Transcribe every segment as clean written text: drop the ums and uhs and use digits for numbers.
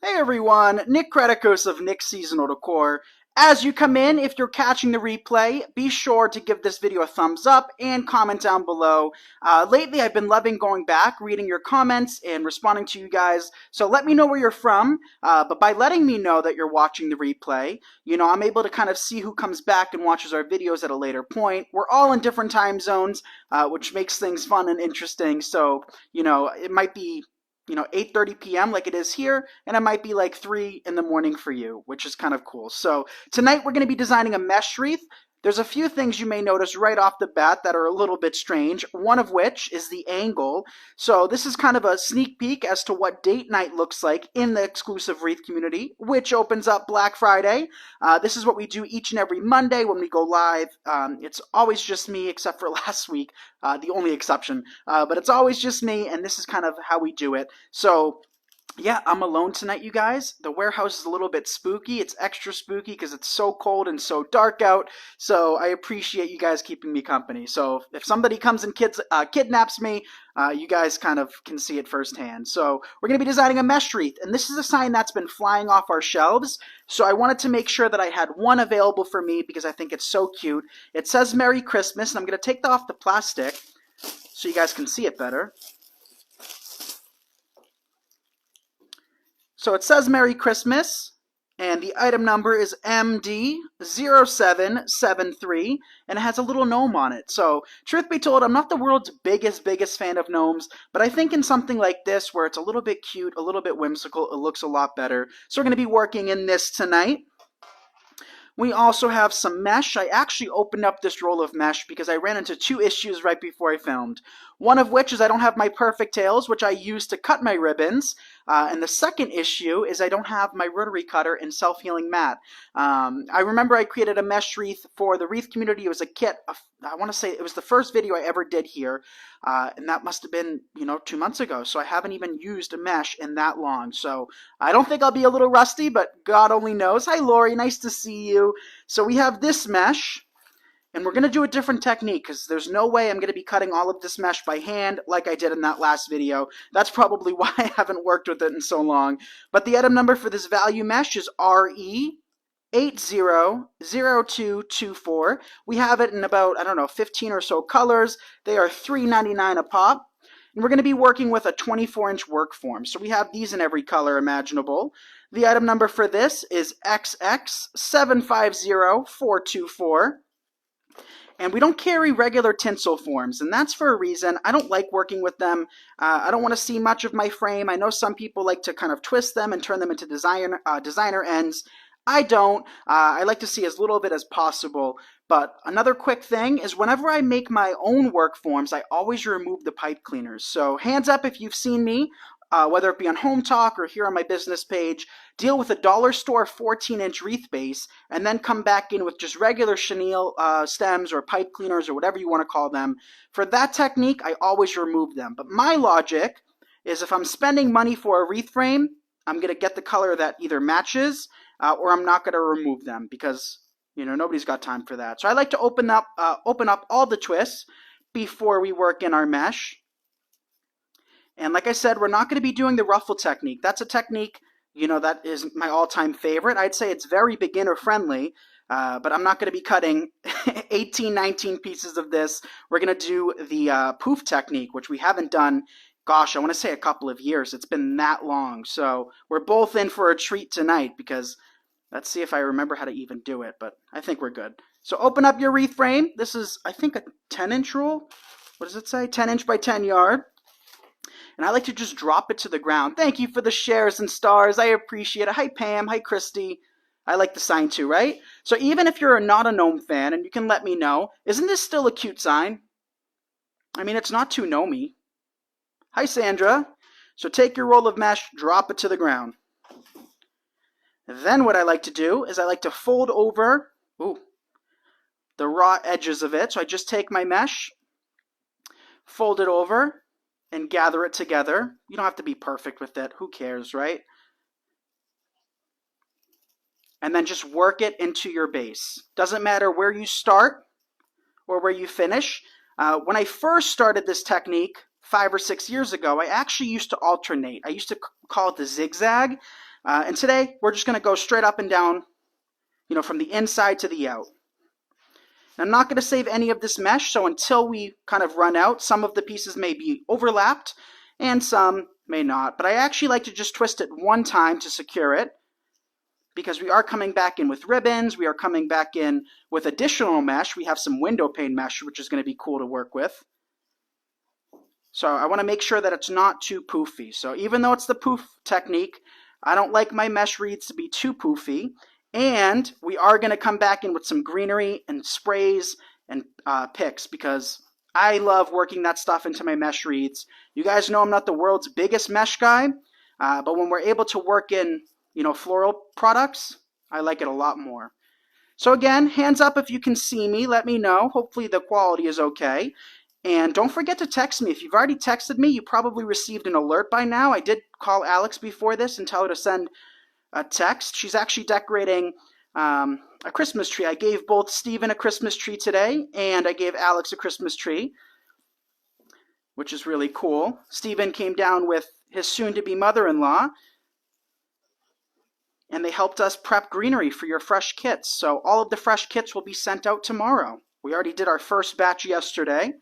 Hey everyone, Nick Kretikos of Nick's Seasonal Decor. As you come in, if you're catching the replay, be sure to give this video a thumbs up and comment down below. Lately, I've been loving going back, reading your comments, and responding to you guys. So let me know where you're from. But by letting me know that you're watching the replay, I'm able to kind of see who comes back and watches our videos at a later point. We're all in different time zones, which makes things fun and interesting. So, it might be 8:30 p.m. like it is here, and it might be like 3 in the morning for you, which is kind of cool. So tonight we're going to be designing a mesh wreath. There's a few things you may notice right off the bat that are a little bit strange, one of which is the angle. So this is kind of a sneak peek as to what date night looks like in the exclusive Wreath community, which opens up Black Friday. This is what we do each and every Monday when we go live. It's always just me, except for last week, the only exception. But it's always just me, and this is kind of how we do it. So yeah, I'm alone tonight, you guys. The warehouse is a little bit spooky. It's extra spooky because it's so cold and so dark out. So I appreciate you guys keeping me company. So if somebody comes and kidnaps me, you guys kind of can see it firsthand. So we're going to be designing a mesh wreath. And this is a sign that's been flying off our shelves. So I wanted to make sure that I had one available for me because I think it's so cute. It says Merry Christmas, and I'm going to take off the plastic so you guys can see it better. So it says Merry Christmas, and the item number is MD0773, and it has a little gnome on it. So, truth be told, I'm not the world's biggest fan of gnomes, but I think in something like this, where it's a little bit cute, a little bit whimsical, it looks a lot better. So we're going to be working in this tonight. We also have some mesh. I actually opened up this roll of mesh because I ran into two issues right before I filmed. One of which is I don't have my perfect tails, which I use to cut my ribbons. And the second issue is I don't have my rotary cutter and self-healing mat. I remember I created a mesh wreath for the Wreath community. It was a kit. I want to say it was the first video I ever did here. And that must have been, 2 months ago. So I haven't even used a mesh in that long. So I don't think I'll be a little rusty, but God only knows. Hi, Lori. Nice to see you. So we have this mesh. And we're going to do a different technique because there's no way I'm going to be cutting all of this mesh by hand like I did in that last video. That's probably why I haven't worked with it in so long. But the item number for this value mesh is RE800224. We have it in about, 15 or so colors. They are $3.99 a pop. And we're going to be working with a 24-inch work form. So we have these in every color imaginable. The item number for this is XX750424. And we don't carry regular tinsel forms, and that's for a reason. I don't like working with them. I don't want to see much of my frame. I know some people like to kind of twist them and turn them into designer ends. I don't. I like to see as little of it as possible. But another quick thing is whenever I make my own work forms, I always remove the pipe cleaners. So hands up if you've seen me, whether it be on Home Talk or here on my business page, deal with a dollar store 14-inch wreath base, and then come back in with just regular chenille stems or pipe cleaners or whatever you want to call them. For that technique, I always remove them. But my logic is if I'm spending money for a wreath frame, I'm going to get the color that either matches or I'm not going to remove them because, nobody's got time for that. So I like to open up all the twists before we work in our mesh. And like I said, we're not going to be doing the ruffle technique. That's a technique, that is my all-time favorite. I'd say it's very beginner-friendly, but I'm not going to be cutting 18, 19 pieces of this. We're going to do the poof technique, which we haven't done, gosh, I want to say a couple of years. It's been that long. So we're both in for a treat tonight because let's see if I remember how to even do it, but I think we're good. So open up your wreath frame. This is, I think, a 10-inch roll. What does it say? 10-inch by 10 yard. And I like to just drop it to the ground. Thank you for the shares and stars. I appreciate it. Hi, Pam. Hi, Christy. I like the sign too, right? So even if you're not a gnome fan, and you can let me know, isn't this still a cute sign? I mean, it's not too gnomey. Hi, Sandra. So take your roll of mesh, drop it to the ground. Then what I like to do is I like to fold over the raw edges of it. So I just take my mesh, fold it over, and gather it together. You don't have to be perfect with it. Who cares, right? And then just work it into your base. Doesn't matter where you start or where you finish. When I first started this technique 5 or 6 years ago, I actually used to alternate. I used to call it the zigzag. And today, we're just going to go straight up and down, from the inside to the out. And I'm not going to save any of this mesh, so until we kind of run out, some of the pieces may be overlapped and some may not. But I actually like to just twist it one time to secure it, because we are coming back in with ribbons, we are coming back in with additional mesh. We have some window pane mesh, which is going to be cool to work with. So I want to make sure that it's not too poofy. So even though it's the poof technique, I don't like my mesh wreaths to be too poofy. And we are going to come back in with some greenery and sprays and picks, because I love working that stuff into my mesh wreaths. You guys know I'm not the world's biggest mesh guy, but when we're able to work in, floral products, I like it a lot more. So again, hands up if you can see me. Let me know. Hopefully the quality is okay. And don't forget to text me. If you've already texted me, you probably received an alert by now. I did call Alex before this and tell her to send a text. She's actually decorating a Christmas tree. I gave both Steven a Christmas tree today, and I gave Alex a Christmas tree, which is really cool. Steven came down with his soon-to-be mother-in-law, and they helped us prep greenery for your fresh kits. So all of the fresh kits will be sent out tomorrow. We already did our first batch yesterday.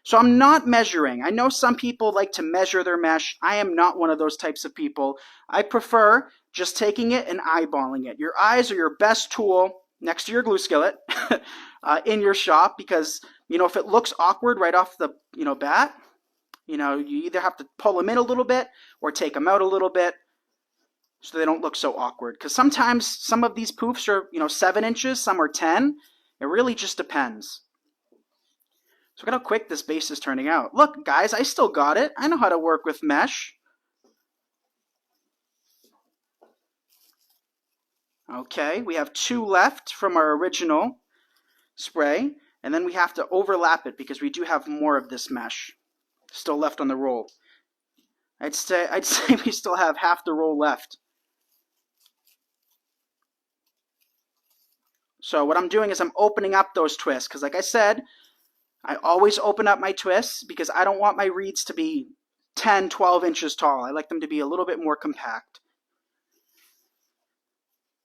So I'm not measuring. I know some people like to measure their mesh. I am not one of those types of people. I prefer just taking it and eyeballing it. Your eyes are your best tool next to your glue skillet in your shop, because, if it looks awkward right off the, bat, you either have to pull them in a little bit or take them out a little bit so they don't look so awkward. Because sometimes some of these poofs are, 7 inches, some are 10. It really just depends. So look at how quick this base is turning out. Look, guys, I still got it. I know how to work with mesh. Okay, we have 2 left from our original spray, and then we have to overlap it because we do have more of this mesh still left on the roll. I'd say we still have half the roll left. So what I'm doing is I'm opening up those twists, because like I said, I always open up my twists because I don't want my wreaths to be 10, 12 inches tall. I like them to be a little bit more compact.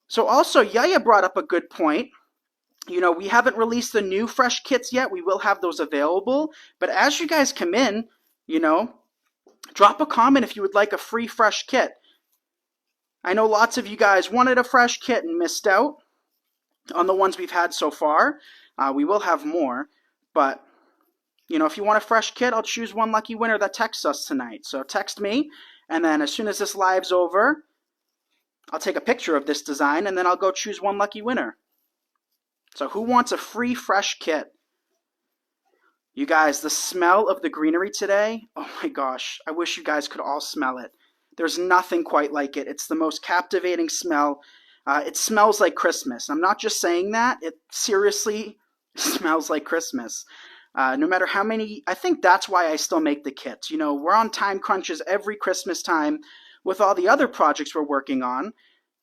So also, Yaya brought up a good point. We haven't released the new fresh kits yet. We will have those available. But as you guys come in, drop a comment if you would like a free fresh kit. I know lots of you guys wanted a fresh kit and missed out on the ones we've had so far. We will have more, but if you want a fresh kit, I'll choose one lucky winner that texts us tonight. So text me, and then as soon as this live's over, I'll take a picture of this design, and then I'll go choose one lucky winner. So who wants a free fresh kit? You guys, the smell of the greenery today, oh my gosh, I wish you guys could all smell it. There's nothing quite like it. It's the most captivating smell. It smells like Christmas. I'm not just saying that. It seriously smells like Christmas. No matter how many, I think that's why I still make the kits. We're on time crunches every Christmas time with all the other projects we're working on,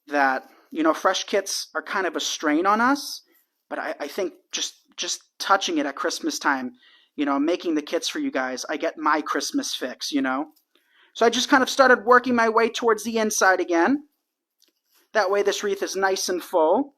that, fresh kits are kind of a strain on us. But I think just touching it at Christmas time, making the kits for you guys, I get my Christmas fix, So I just kind of started working my way towards the inside again. That way this wreath is nice and full.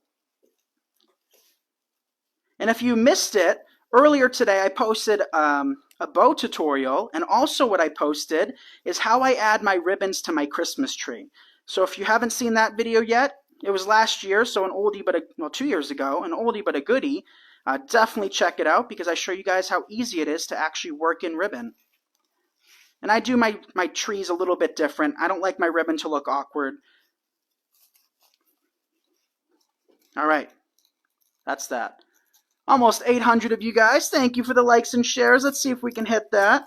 And if you missed it, earlier today I posted a bow tutorial, and also what I posted is how I add my ribbons to my Christmas tree. So if you haven't seen that video yet, it was last year, so an oldie but 2 years ago, an oldie but a goodie. Definitely check it out, because I show you guys how easy it is to actually work in ribbon. And I do my trees a little bit different. I don't like my ribbon to look awkward. All right, that's that. Almost 800 of you guys. Thank you for the likes and shares. Let's see if we can hit that.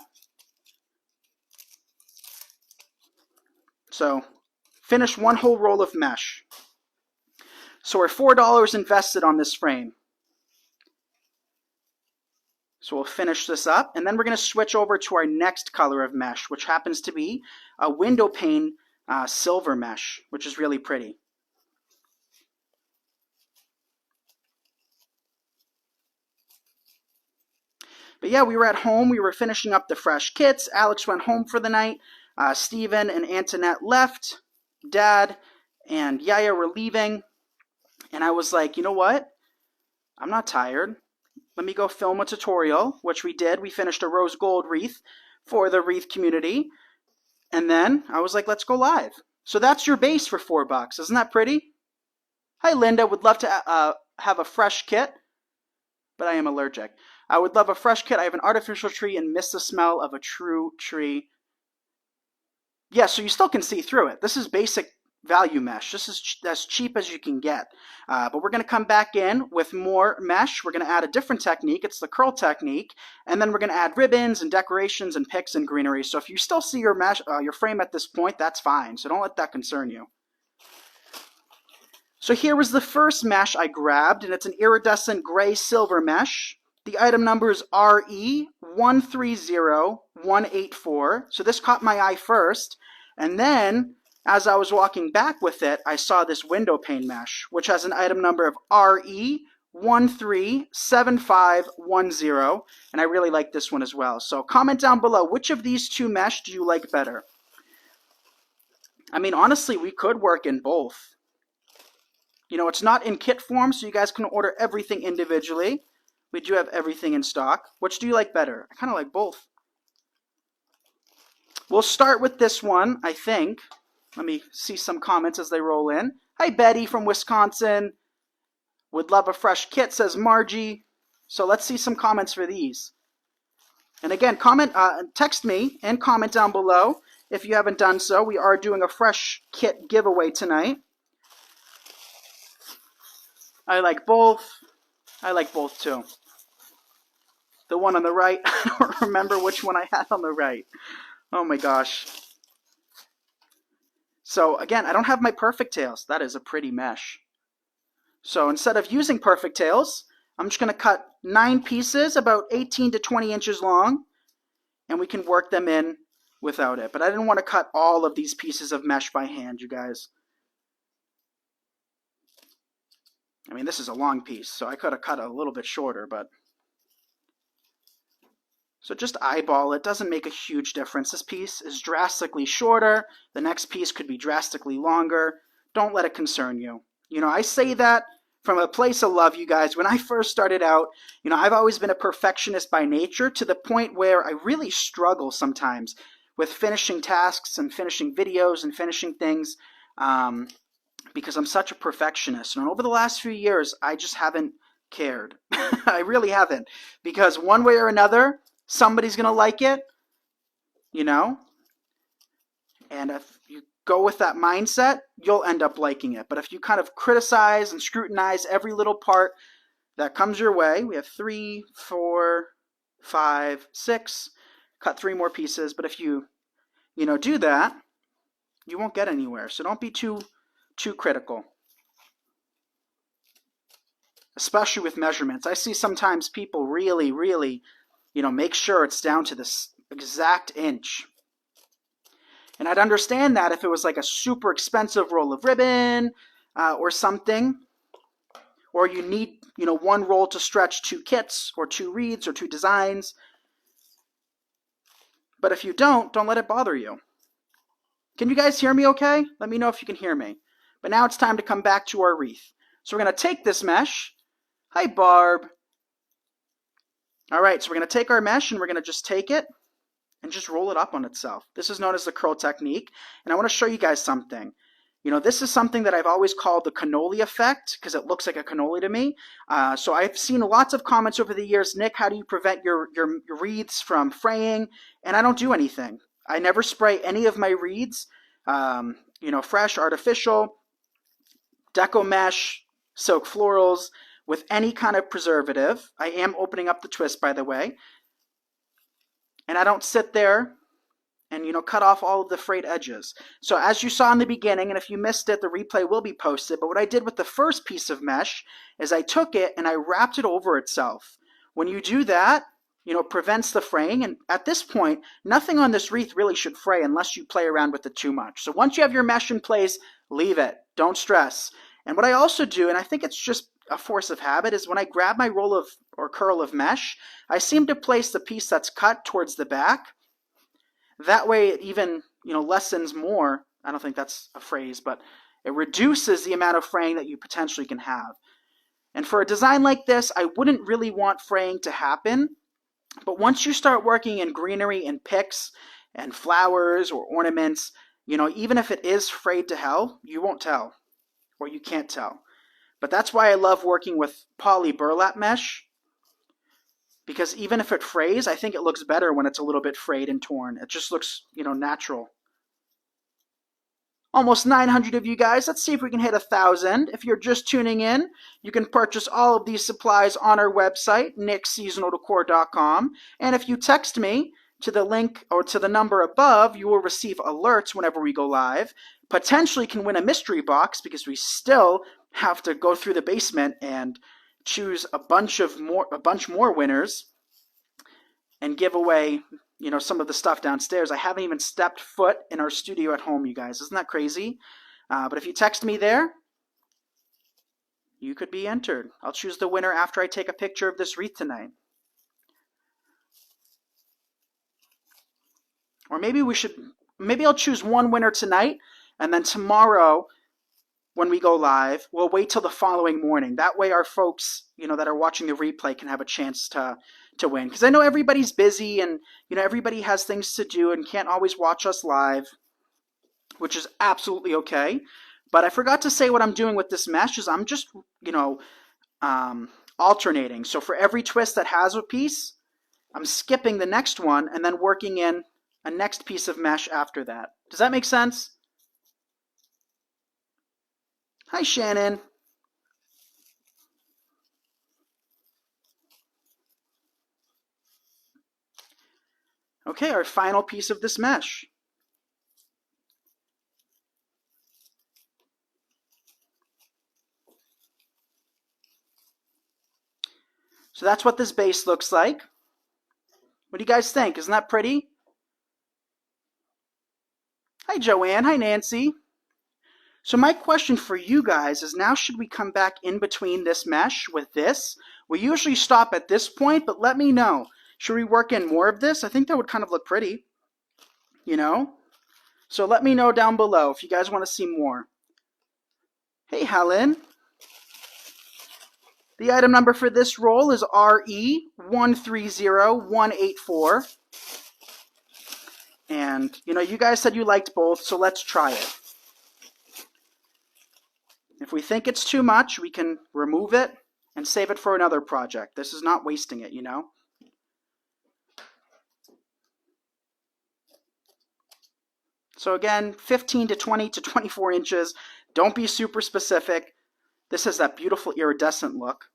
So, finish one whole roll of mesh. So we're $4 invested on this frame. So we'll finish this up, and then we're going to switch over to our next color of mesh, which happens to be a window pane silver mesh, which is really pretty. But yeah, we were at home. We were finishing up the fresh kits. Alex went home for the night. Steven and Antoinette left. Dad and Yaya were leaving, and I was like, you know what? I'm not tired. Let me go film a tutorial, which we did. We finished a rose gold wreath for the Wreath community. And then I was like, let's go live. So that's your base for $4. Isn't that pretty? Hi, Linda. Would love to have a fresh kit, but I am allergic. I would love a fresh kit. I have an artificial tree and miss the smell of a true tree. Yeah, so you still can see through it. This is basic value mesh. This is as cheap as you can get. But we're going to come back in with more mesh. We're going to add a different technique. It's the curl technique. And then we're going to add ribbons and decorations and picks and greenery. So if you still see your mesh, your frame at this point, that's fine. So don't let that concern you. So here was the first mesh I grabbed, and it's an iridescent gray silver mesh. The item number is RE130184. So this caught my eye first. And then, as I was walking back with it, I saw this window pane mesh, which has an item number of RE137510. And I really like this one as well. So comment down below, which of these two mesh do you like better? I mean, honestly, we could work in both. You know, it's not in kit form, so you guys can order everything individually. We do have everything in stock. Which do you like better? I kind of like both. We'll start with this one, I think. Let me see some comments as they roll in. Hi, Betty from Wisconsin. Would love a fresh kit, says Margie. So let's see some comments for these. And again, text me and comment down below if you haven't done so. We are doing a fresh kit giveaway tonight. I like both. I like both too. The one on the right, I don't remember which one I had on the right. Oh my gosh. So again, I don't have my perfect tails. That is a pretty mesh. So instead of using perfect tails, I'm just going to cut 9 pieces about 18 to 20 inches long, and we can work them in without it. But I didn't want to cut all of these pieces of mesh by hand, you guys. I mean, this is a long piece, so I could have cut it a little bit shorter, but... So just eyeball it. Doesn't make a huge difference. This piece is drastically shorter. The next piece could be drastically longer. Don't let it concern you. You know, I say that from a place of love, you guys. When I first started out, you know, I've always been a perfectionist by nature to the point where I really struggle sometimes with finishing tasks and finishing videos and finishing things. Because I'm such a perfectionist. And over the last few years, I just haven't cared. I really haven't. Because one way or another, somebody's going to like it, you know? And if you go with that mindset, you'll end up liking it. But if you kind of criticize and scrutinize every little part that comes your way, we have 3, 4, 5, 6, cut 3 more pieces. But if you do that, you won't get anywhere. So don't be too critical, especially with measurements. I see sometimes people really, make sure it's down to this exact inch. And I'd understand that if it was like a super expensive roll of ribbon or something, or you need, one roll to stretch 2 kits or 2 wreaths or 2 designs. But if you don't let it bother you. Can you guys hear me okay? Let me know if you can hear me. But now it's time to come back to our wreath. So we're going to take this mesh. Hi, Barb. All right, so we're going to take our mesh and we're going to just take it and just roll it up on itself. This is known as the curl technique. And I want to show you guys something. This is something that I've always called the cannoli effect because it looks like a cannoli to me. So I've seen lots of comments over the years, Nick, how do you prevent your wreaths from fraying? And I don't do anything. I never spray any of my wreaths, fresh, artificial, deco mesh, silk florals, with any kind of preservative. I am opening up the twist, by the way. And I don't sit there and, cut off all of the frayed edges. So as you saw in the beginning, and if you missed it, the replay will be posted. But what I did with the first piece of mesh is I took it and I wrapped it over itself. When you do that, it prevents the fraying. And at this point, nothing on this wreath really should fray unless you play around with it too much. So once you have your mesh in place, leave it. Don't stress. And what I also do, and I think it's just a force of habit, is when I grab my roll of or curl of mesh, I seem to place the piece that's cut towards the back. That way it even, lessens more. I don't think that's a phrase, but It reduces the amount of fraying that you potentially can have. And for a design like this, I wouldn't really want fraying to happen. But once you start working in greenery and picks and flowers or ornaments, even if it is frayed to hell, you won't tell, or you can't tell. But that's why I love working with poly burlap mesh, because even if it frays, I think it looks better when it's a little bit frayed and torn. It just looks, natural. Almost 900 of you guys. Let's see if we can hit 1,000. If you're just tuning in, you can purchase all of these supplies on our website, nickseasonaldecor.com. And if you text me to the link or to the number above, you will receive alerts whenever we go live. Potentially can win a mystery box because we still have to go through the basement and choose a bunch more winners and give away some of the stuff downstairs. I haven't even stepped foot in our studio at home, you guys. Isn't that crazy? But if you text me there, you could be entered. I'll choose the winner after I take a picture of this wreath tonight. Or maybe I'll choose one winner tonight, and then tomorrow when we go live, we'll wait till the following morning. That way our folks, that are watching the replay can have a chance to win. Because I know everybody's busy and, everybody has things to do and can't always watch us live, which is absolutely okay. But I forgot to say what I'm doing with this mesh is I'm just, alternating. So for every twist that has a piece, I'm skipping the next one and then working in a next piece of mesh after that. Does that make sense? Hi, Shannon. Okay, our final piece of this mesh. So that's what this base looks like. What do you guys think? Isn't that pretty? Hi, Joanne. Hi, Nancy. So my question for you guys is now should we come back in between this mesh with this? We usually stop at this point, but let me know. Should we work in more of this? I think that would kind of look pretty, So let me know down below if you guys want to see more. Hey, Helen. The item number for this roll is RE130184. And, you guys said you liked both, so let's try it. If we think it's too much, we can remove it and save it for another project. This is not wasting it, So again, 15 to 20 to 24 inches. Don't be super specific. This has that beautiful iridescent look.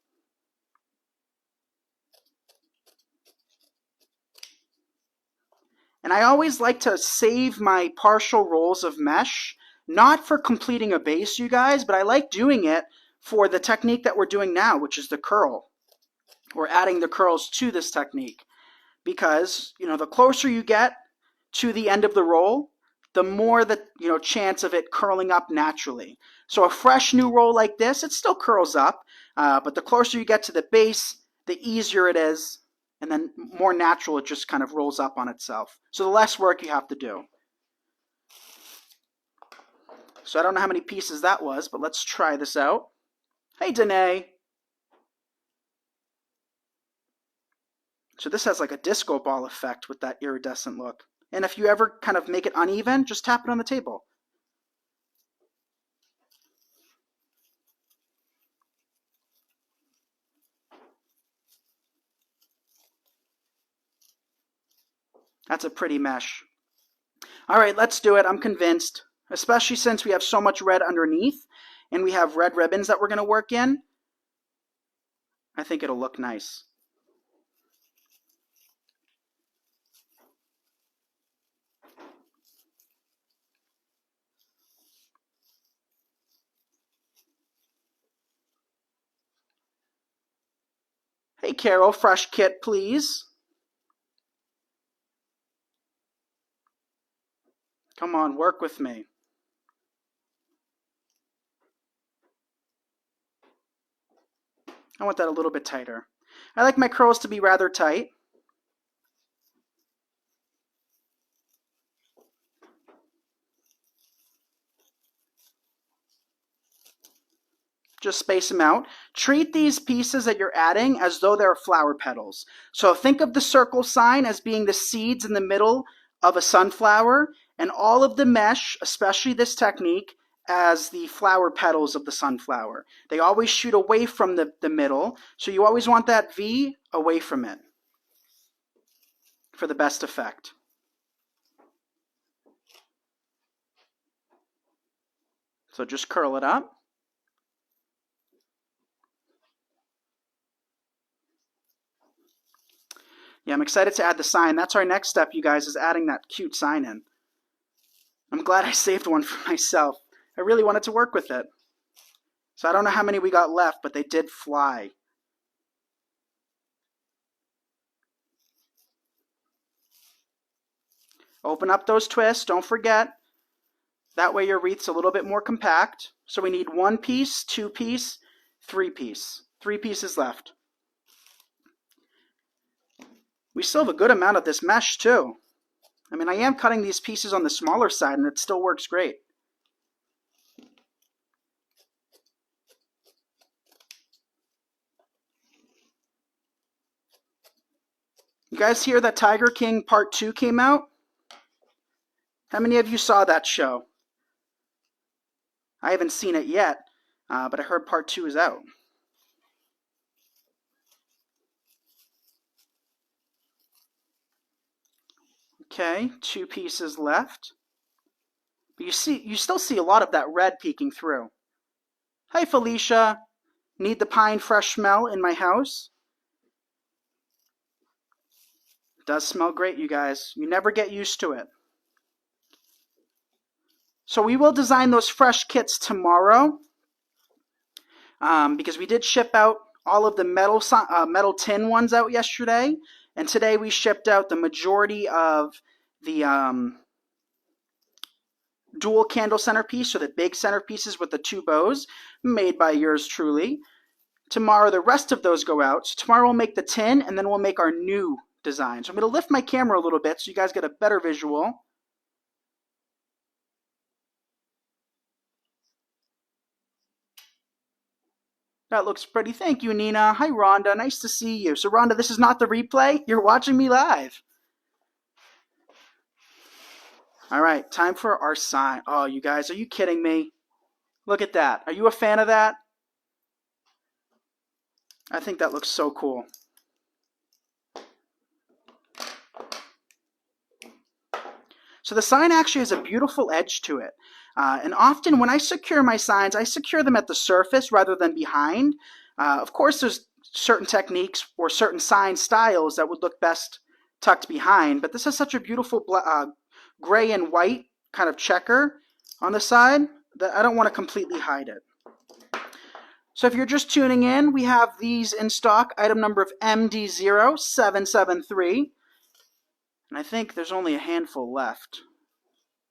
And I always like to save my partial rolls of mesh, not for completing a base, you guys, but I like doing it for the technique that we're doing now, which is the curl. We're adding the curls to this technique because, the closer you get to the end of the roll, the more the chance of it curling up naturally. So a fresh new roll like this, it still curls up, but the closer you get to the base, the easier it is, and then more natural it just kind of rolls up on itself. So the less work you have to do. So I don't know how many pieces that was, but let's try this out. Hey, Danae. So this has like a disco ball effect with that iridescent look. And if you ever kind of make it uneven, just tap it on the table. That's a pretty mesh. All right, let's do it. I'm convinced, especially since we have so much red underneath and we have red ribbons that we're going to work in. I think it'll look nice. Hey, Carol, fresh kit, please. Come on, work with me. I want that a little bit tighter. I like my curls to be rather tight. Just space them out. Treat these pieces that you're adding as though they're flower petals. So think of the circle sign as being the seeds in the middle of a sunflower, and all of the mesh, especially this technique, as the flower petals of the sunflower. They always shoot away from the middle, so you always want that V away from it for the best effect. So just curl it up. Yeah, I'm excited to add the sign. That's our next step, you guys, is adding that cute sign in. I'm glad I saved one for myself. I really wanted to work with it. So I don't know how many we got left, but they did fly. Open up those twists, don't forget. That way your wreath's a little bit more compact. So we need 1 piece, 2 piece, 3 piece. 3 pieces left. We still have a good amount of this mesh too. I mean, I am cutting these pieces on the smaller side and it still works great. You guys hear that Tiger King Part 2 came out? How many of you saw that show? I haven't seen it yet, but I heard Part 2 is out. Okay, 2 pieces left. But you still see a lot of that red peeking through. Hi, Felicia. Need the pine fresh smell in my house? It does smell great, you guys. You never get used to it. So we will design those fresh kits tomorrow because we did ship out all of the metal tin ones out yesterday. And today we shipped out the majority of the dual candle centerpiece, so the big centerpieces with the 2 bows, made by yours truly. Tomorrow the rest of those go out. So tomorrow we'll make the tin, and then we'll make our new design. So I'm going to lift my camera a little bit so you guys get a better visual. That looks pretty. Thank you, Nina. Hi, Rhonda. Nice to see you. So, Rhonda, this is not the replay. You're watching me live. All right, time for our sign. Oh, you guys, are you kidding me? Look at that. Are you a fan of that? I think that looks so cool. So the sign actually has a beautiful edge to it. And often when I secure my signs, I secure them at the surface rather than behind. Of course, there's certain techniques or certain sign styles that would look best tucked behind, but this is such a beautiful gray and white kind of checker on the side that I don't want to completely hide it. So if you're just tuning in, we have these in stock, item number of MD0773. And I think there's only a handful left,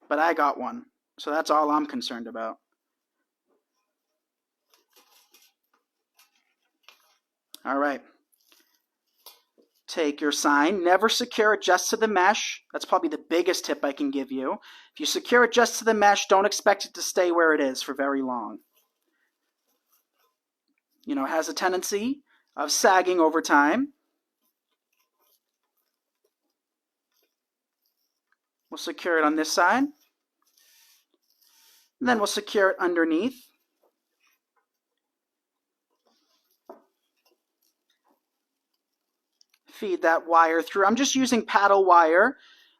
but I got one. So that's all I'm concerned about. All right. Take your sign. Never secure it just to the mesh. That's probably the biggest tip I can give you. If you secure it just to the mesh, don't expect it to stay where it is for very long. You know, it has a tendency of sagging over time. We'll secure it on this side. And then we'll secure it underneath. Feed that wire through. I'm just using paddle wire,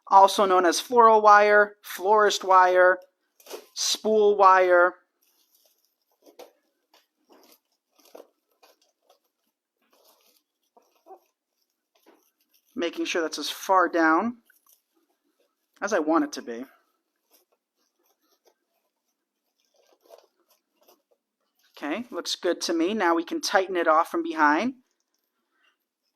also known as floral wire, florist wire, spool wire. Making sure that's as far down as I want it to be. Okay, looks good to me. Now we can tighten it off from behind.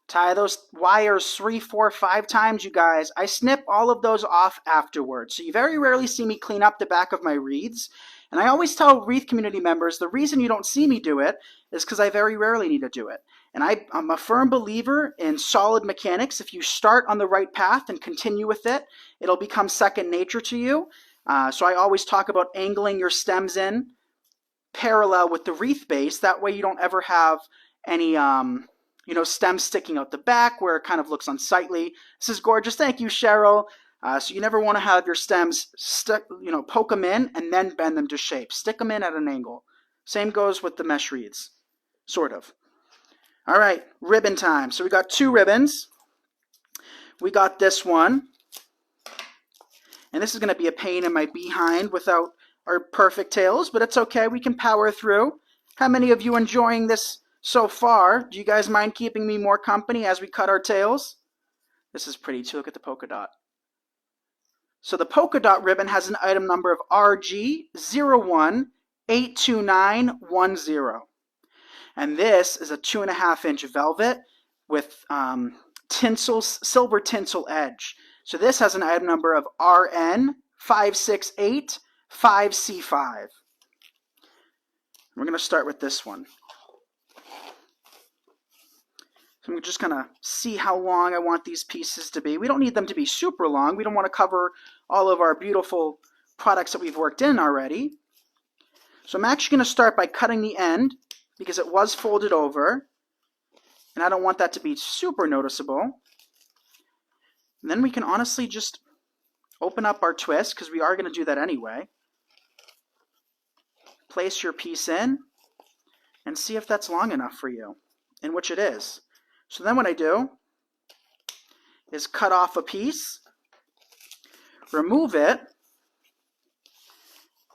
Tie those wires 3, 4, 5 times, you guys. I snip all of those off afterwards. So you very rarely see me clean up the back of my wreaths. And I always tell wreath community members the reason you don't see me do it is because I very rarely need to do it. And I'm a firm believer in solid mechanics. If you start on the right path and continue with it, it'll become second nature to you. So I always talk about angling your stems in parallel with the wreath base. That way you don't ever have any stems sticking out the back where it kind of looks unsightly. This is gorgeous. Thank you, Cheryl. So you never want to have your stems poke them in and then bend them to shape. Stick them in at an angle. Same goes with the mesh wreaths, sort of. All right, ribbon time. So we got 2 ribbons. We got this one. And this is going to be a pain in my behind without our perfect tails, but it's okay. We can power through. How many of you enjoying this so far? Do you guys mind keeping me more company as we cut our tails? This is pretty too. Look at the polka dot. So the polka dot ribbon has an item number of RG0182910. And this is a 2.5-inch velvet with silver tinsel edge. So this has an item number of RN5685C5. We're going to start with this one. So I'm just going to see how long I want these pieces to be. We don't need them to be super long. We don't want to cover all of our beautiful products that we've worked in already. So I'm actually going to start by cutting the end because it was folded over. And I don't want that to be super noticeable. And then we can honestly just open up our twist because we are going to do that anyway. Place your piece in and see if that's long enough for you, in which it is. So then what I do is cut off a piece, remove it,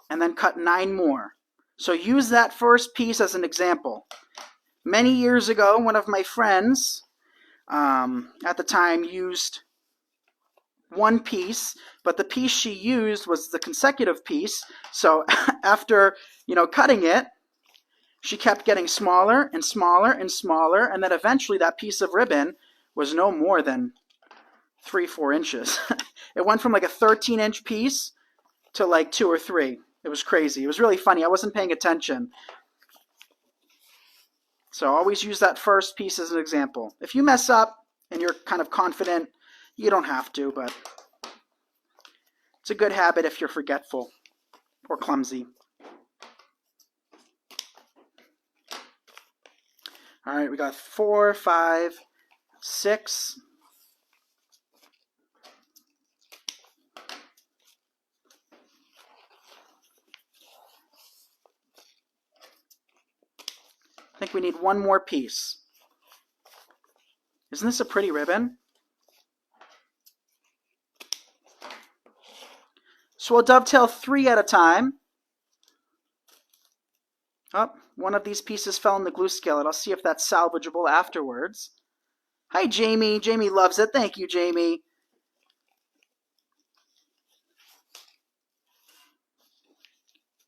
and then cut 9 more. So use that first piece as an example. Many years ago, one of my friends at the time used one piece, but the piece she used was the consecutive piece. So after cutting it, she kept getting smaller and smaller and smaller, and then eventually that piece of ribbon was no more than 3-4 inches. It went from like a 13-inch piece to like 2 or 3. It was crazy. It was really funny. I wasn't paying attention. So always use that first piece as an example. If you mess up and you're kind of confident, you don't have to, but it's a good habit if you're forgetful or clumsy. All right, we got 4, 5, 6. I think we need one more piece. Isn't this a pretty ribbon? So we'll dovetail 3 at a time. Oh, one of these pieces fell in the glue skillet. I'll see if that's salvageable afterwards. Hi, Jamie. Jamie loves it. Thank you, Jamie.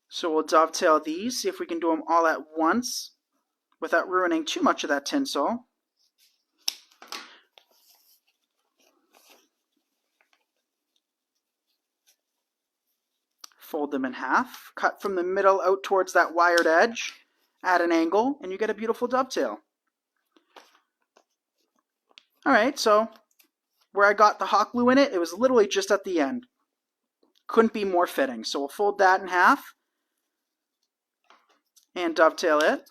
So we'll dovetail these, see if we can do them all at once without ruining too much of that tinsel. Fold them in half, cut from the middle out towards that wired edge, add an angle, and you get a beautiful dovetail. All right, so where I got the hot glue in it, it was literally just at the end. Couldn't be more fitting. So we'll fold that in half and dovetail it,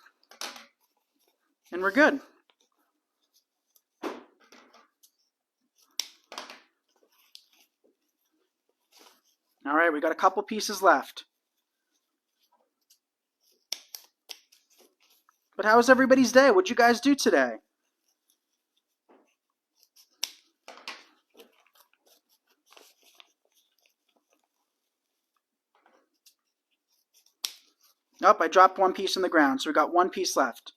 and we're good. All right, we got a couple pieces left. But how was everybody's day? What'd you guys do today? Oh, I dropped one piece on the ground, so we got one piece left.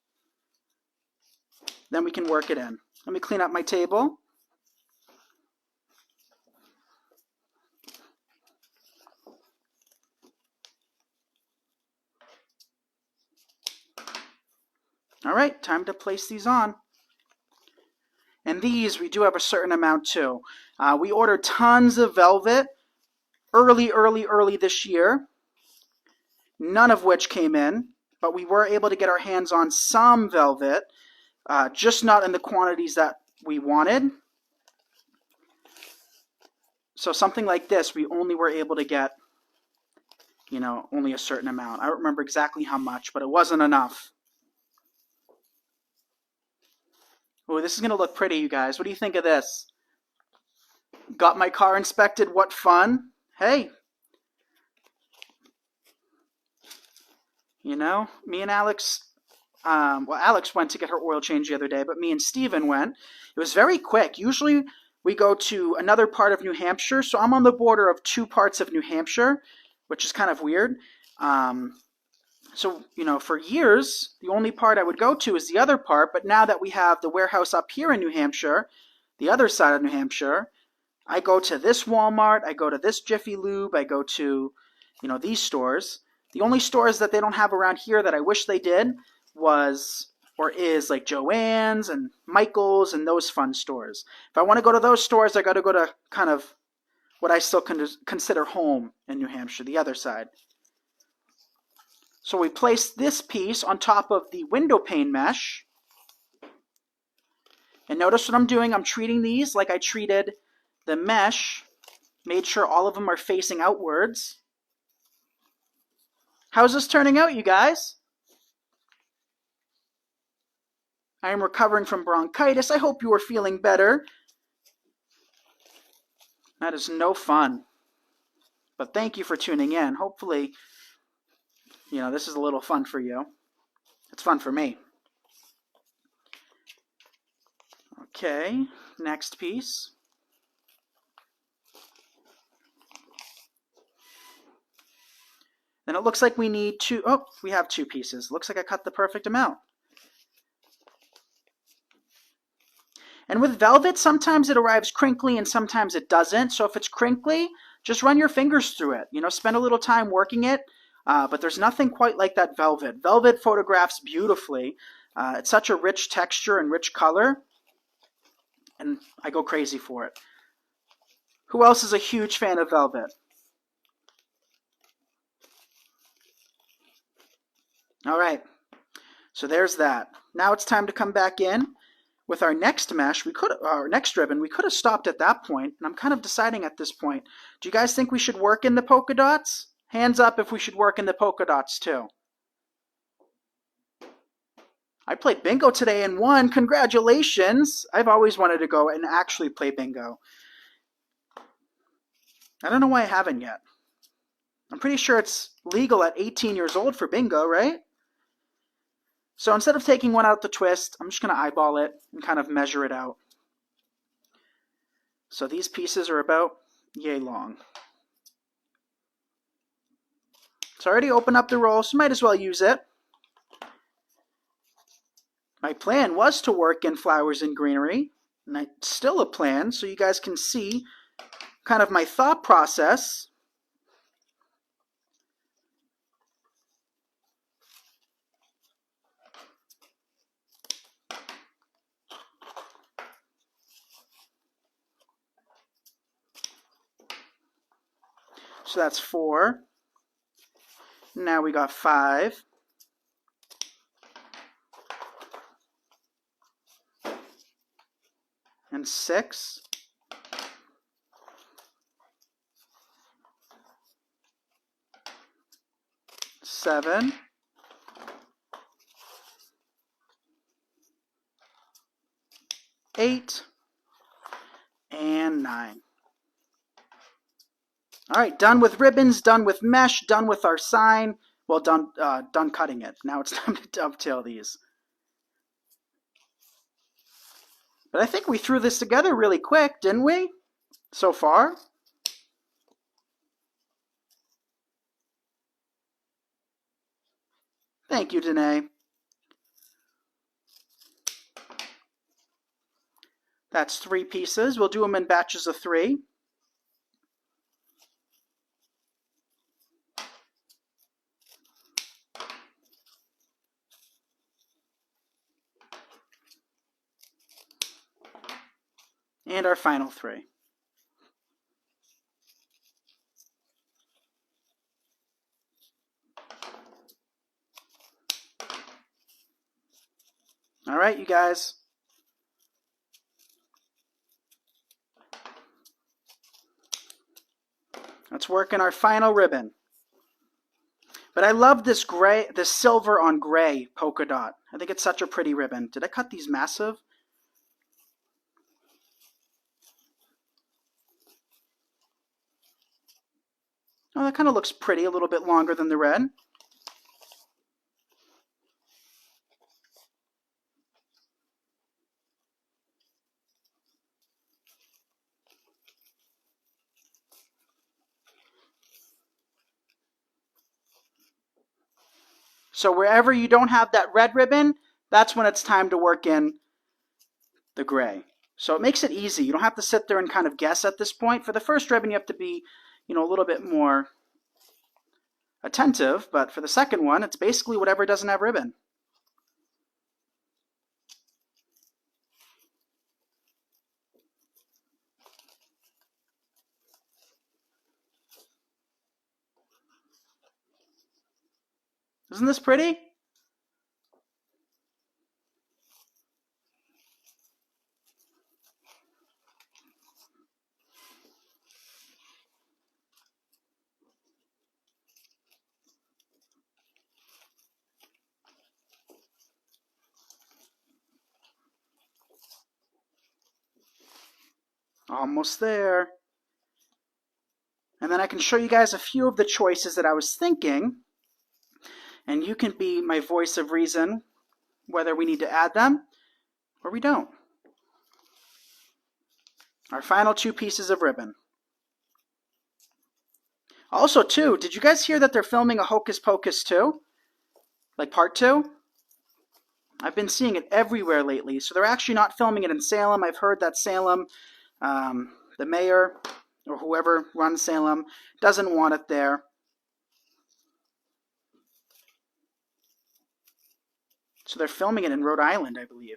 Then we can work it in. Let me clean up my table. All right, time to place these on. And these, we do have a certain amount too. We ordered tons of velvet early this year, none of which came in, but we were able to get our hands on some velvet, just not in the quantities that we wanted. So something like this, we only were able to get you know, only a certain amount. I don't remember exactly how much, but it wasn't enough. Oh, this is going to look pretty, you guys. What do you think of this? Got my car inspected. What fun. Hey. You know, me and Alex, well, Alex went to get her oil change the other day, but me and Steven went. It was very quick. Usually we go to another part of New Hampshire, so I'm on the border of two parts of New Hampshire, which is kind of weird. So, you know, for years, the only part I would go to is the other part, but now that we have the warehouse up here in New Hampshire, the other side of New Hampshire, I go to this Walmart, I go to this Jiffy Lube, I go to, you know, these stores. The only stores that they don't have around here that I wish they did was, or is, like Joann's and Michael's and those fun stores. If I want to go to those stores, I got to go to kind of what I still consider home in New Hampshire, the other side. So we place this piece on top of the window pane mesh. And notice what I'm doing. I'm treating these like I treated the mesh. Made sure all of them are facing outwards. How's this turning out, you guys? I am recovering from bronchitis. I hope you are feeling better. That is no fun. But thank you for tuning in. Hopefully, you know, this is a little fun for you. It's fun for me. Okay, next piece. Then it looks like we need two, oh, we have two pieces. Looks like I cut the perfect amount. And with velvet, sometimes it arrives crinkly and sometimes it doesn't. So if it's crinkly, just run your fingers through it. You know, spend a little time working it. But there's nothing quite like that velvet. Velvet photographs beautifully. It's such a rich texture and rich color. And I go crazy for it. Who else is a huge fan of velvet? All right. So there's that. Now it's time to come back in. With our next mesh, our next ribbon, we could have stopped at that point, and I'm kind of deciding at this point. Do you guys think we should work in the polka dots? Hands up if we should work in the polka dots too. I played bingo today and won. Congratulations! I've always wanted to go and actually play bingo. I don't know why I haven't yet. I'm pretty sure it's legal at 18 years old for bingo, right? So instead of taking one out the twist, I'm just going to eyeball it and kind of measure it out. So these pieces are about yay long. It's already opened up the roll, so might as well use it. My plan was to work in flowers and greenery, and it's still a plan, so you guys can see kind of my thought process. So that's 4. Now we got 5. And 6. 7. 8. And 9. All right, done with ribbons, done with mesh, done with our sign. Well, done cutting it. Now it's time to dovetail these. But I think we threw this together really quick, didn't we? So far. Thank you, Danae. That's 3 pieces. We'll do them in batches of 3. And our final 3. All right, you guys. Let's work in our final ribbon. But I love this gray, this silver on gray polka dot. I think it's such a pretty ribbon. Did I cut these massive? Oh, that kind of looks pretty, a little bit longer than the red. So wherever you don't have that red ribbon, that's when it's time to work in the gray. So it makes it easy. You don't have to sit there and kind of guess at this point. For the first ribbon, you have to be, a little bit more attentive, but for the second one, it's basically whatever doesn't have ribbon. Isn't this pretty? Almost there. And then I can show you guys a few of the choices that I was thinking, and you can be my voice of reason whether we need to add them or we don't. Our final two pieces of ribbon. Also, too, did you guys hear that they're filming a Hocus Pocus 2? Like part 2? I've been seeing it everywhere lately. So they're actually not filming it in Salem. I've heard that Salem, the mayor or whoever runs Salem, doesn't want it there. So they're filming it in Rhode Island, I believe.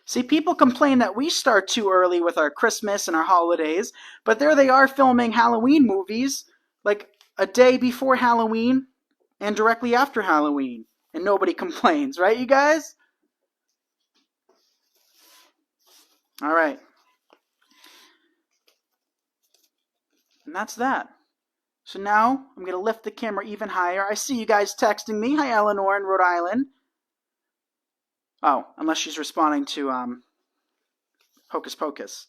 See, people complain that we start too early with our Christmas and our holidays, but there they are filming Halloween movies like a day before Halloween and directly after Halloween, and nobody complains, right, you guys? All right. And that's that. So now I'm going to lift the camera even higher. I see you guys texting me. Hi, Eleanor in Rhode Island. Oh, unless she's responding to Hocus Pocus.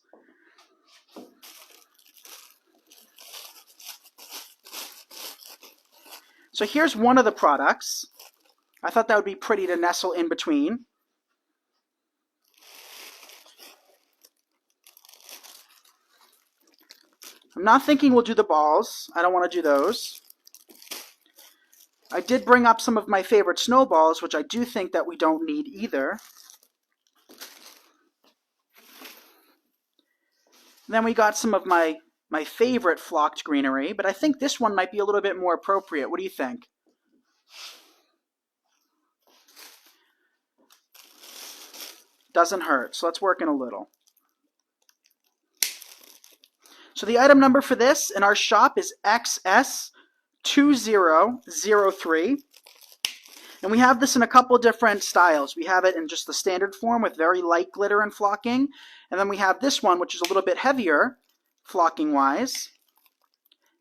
So here's one of the products. I thought that would be pretty to nestle in between. I'm not thinking we'll do the balls. I don't want to do those. I did bring up some of my favorite snowballs, which I do think that we don't need either. Then we got some of my favorite flocked greenery, but I think this one might be a little bit more appropriate. What do you think? Doesn't hurt, so let's work in a little. So the item number for this in our shop is XS2003. And we have this in a couple different styles. We have it in just the standard form with very light glitter and flocking. And then we have this one, which is a little bit heavier, flocking-wise.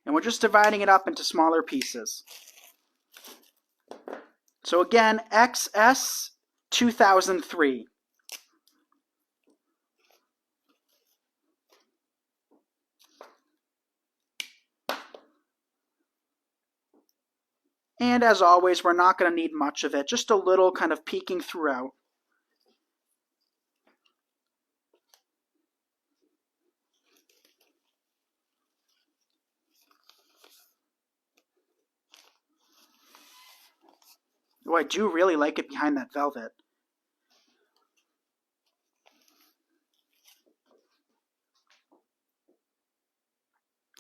And we're just dividing it up into smaller pieces. So again, XS2003. And as always, we're not going to need much of it, just a little kind of peeking throughout. Oh, I do really like it behind that velvet.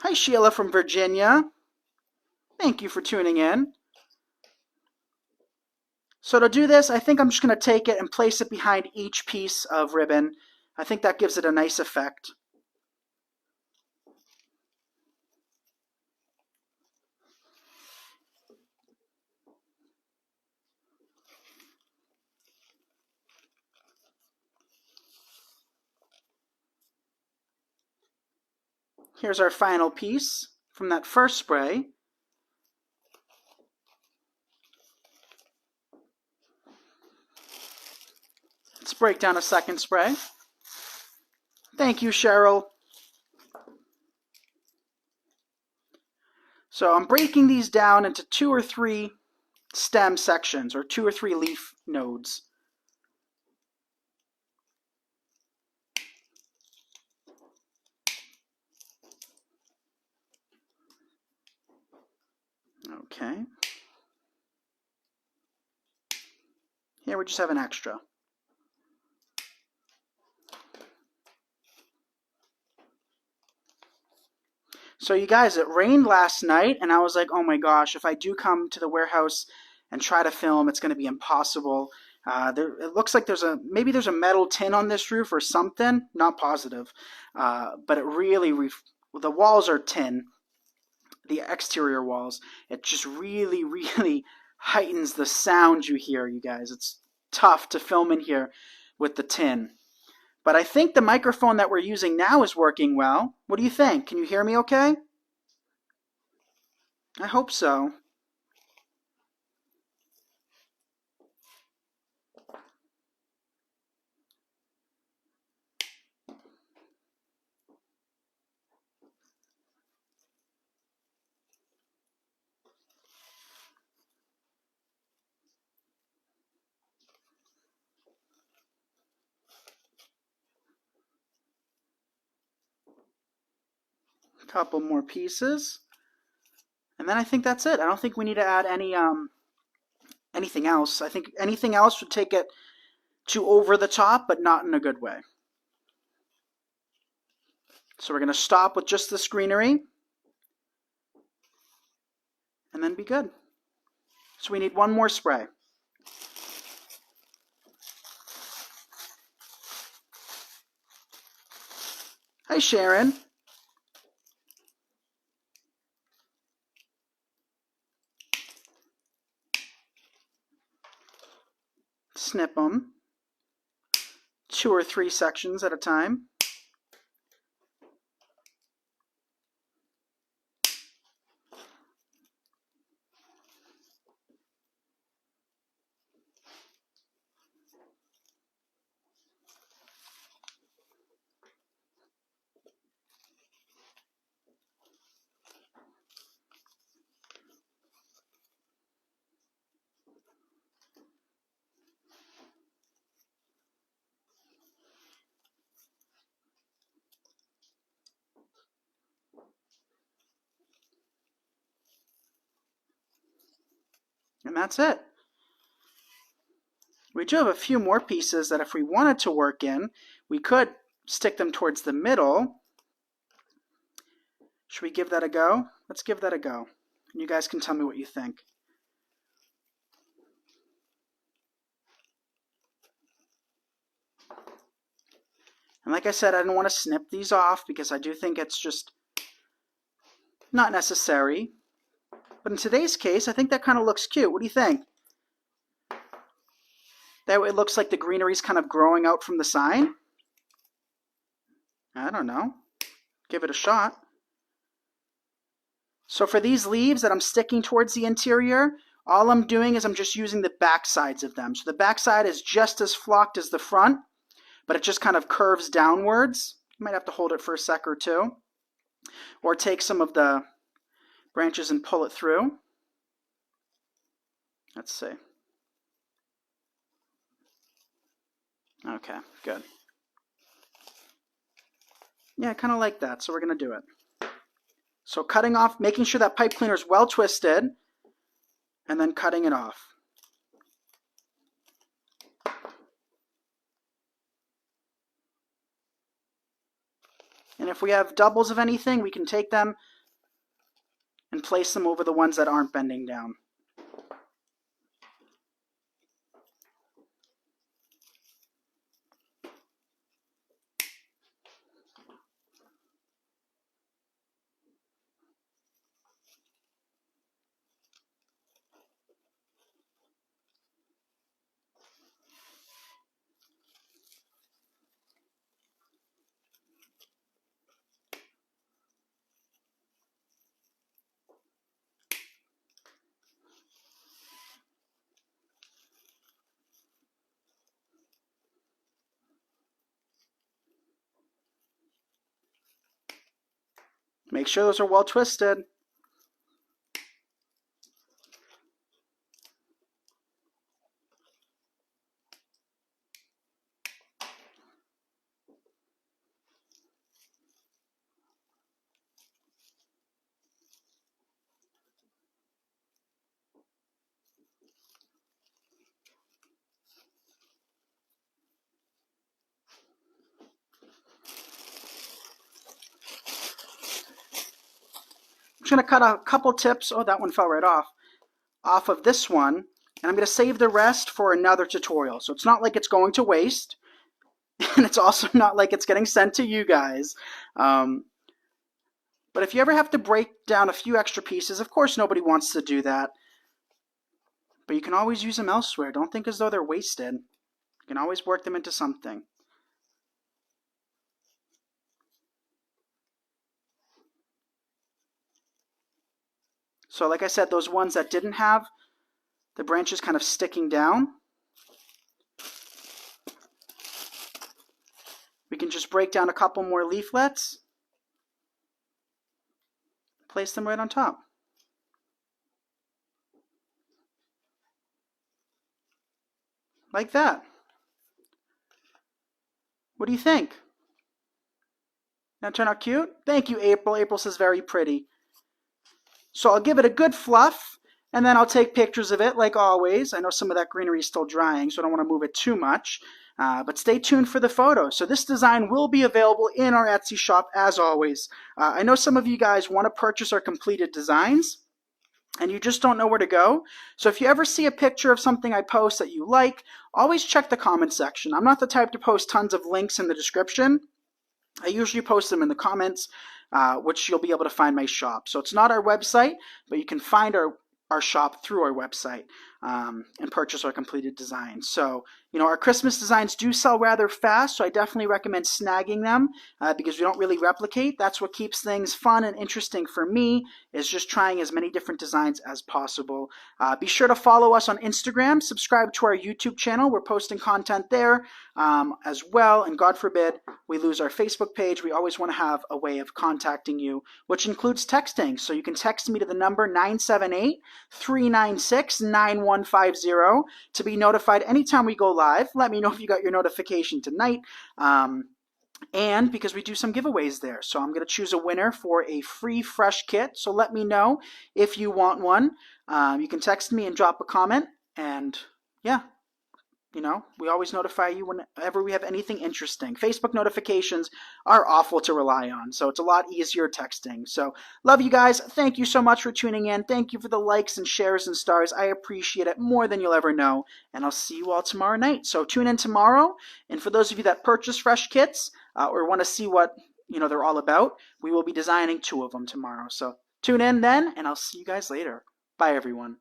Hi, Sheila from Virginia. Thank you for tuning in. So to do this, I think I'm just going to take it and place it behind each piece of ribbon. I think that gives it a nice effect. Here's our final piece from that first spray. Let's break down a second spray. Thank you, Cheryl. So I'm breaking these down into 2 or 3 stem sections, or 2 or 3 leaf nodes. Okay. Here we just have an extra. So you guys, it rained last night, and I was like, oh my gosh, if I do come to the warehouse and try to film, it's going to be impossible. It looks like maybe there's a metal tin on this roof or something. Not positive, but it really the walls are tin, the exterior walls. It just really, really heightens the sound you hear, you guys. It's tough to film in here with the tin. But I think the microphone that we're using now is working well. What do you think? Can you hear me okay? I hope so. A couple more pieces. And then I think that's it. I don't think we need to add anything else. I think anything else would take it to over the top, but not in a good way. So we're going to stop with just this greenery and then be good. So we need one more spray. Hi, Sharon. Snip them. 2 or 3 sections at a time. And that's it. We do have a few more pieces that if we wanted to work in, we could stick them towards the middle. Should we give that a go? Let's give that a go. And you guys can tell me what you think. And like I said, I didn't want to snip these off because I do think it's just not necessary. But in today's case, I think that kind of looks cute. What do you think? That way it looks like the greenery's kind of growing out from the sign? I don't know. Give it a shot. So for these leaves that I'm sticking towards the interior, all I'm doing is I'm just using the back sides of them. So the back side is just as flocked as the front, but it just kind of curves downwards. You might have to hold it for a sec or two. Or take some of the branches and pull it through. Let's see. Okay, good. Yeah, I kind of like that, so we're going to do it. So cutting off, making sure that pipe cleaner is well twisted, and then cutting it off. And if we have doubles of anything, we can take them and place them over the ones that aren't bending down. Make sure those are well twisted. I'm just going to cut a couple tips. Oh, that one fell right off of this one. And I'm going to save the rest for another tutorial. So it's not like it's going to waste. And it's also not like it's getting sent to you guys. But if you ever have to break down a few extra pieces, of course nobody wants to do that. But you can always use them elsewhere. Don't think as though they're wasted. You can always work them into something. So like I said, those ones that didn't have the branches kind of sticking down, we can just break down a couple more leaflets, place them right on top. Like that. What do you think? That turn out cute? Thank you, April. April says very pretty. So I'll give it a good fluff, and then I'll take pictures of it like always. I know some of that greenery is still drying, so I don't want to move it too much. But stay tuned for the photos. So this design will be available in our Etsy shop as always. I know some of you guys want to purchase our completed designs, and you just don't know where to go. So if you ever see a picture of something I post that you like, always check the comment section. I'm not the type to post tons of links in the description. I usually post them in the comments, which you'll be able to find my shop. So it's not our website, but you can find our shop through our website and purchase our completed designs. So, our Christmas designs do sell rather fast, so I definitely recommend snagging them because we don't really replicate. That's what keeps things fun and interesting for me, is just trying as many different designs as possible. Be sure to follow us on Instagram, subscribe to our YouTube channel. We're posting content there as well, and God forbid we lose our Facebook page. We always want to have a way of contacting you, which includes texting. So you can text me to the number 978-396-9150 to be notified anytime we go live. Let me know if you got your notification tonight. And because we do some giveaways there. So I'm going to choose a winner for a free fresh kit. So let me know if you want one. You can text me and drop a comment. And yeah. We always notify you whenever we have anything interesting. Facebook notifications are awful to rely on, so it's a lot easier texting. So love you guys. Thank you so much for tuning in. Thank you for the likes and shares and stars. I appreciate it more than you'll ever know, and I'll see you all tomorrow night. So tune in tomorrow, and for those of you that purchase fresh kits or want to see what they're all about, we will be designing 2 of them tomorrow. So tune in then, and I'll see you guys later. Bye, everyone.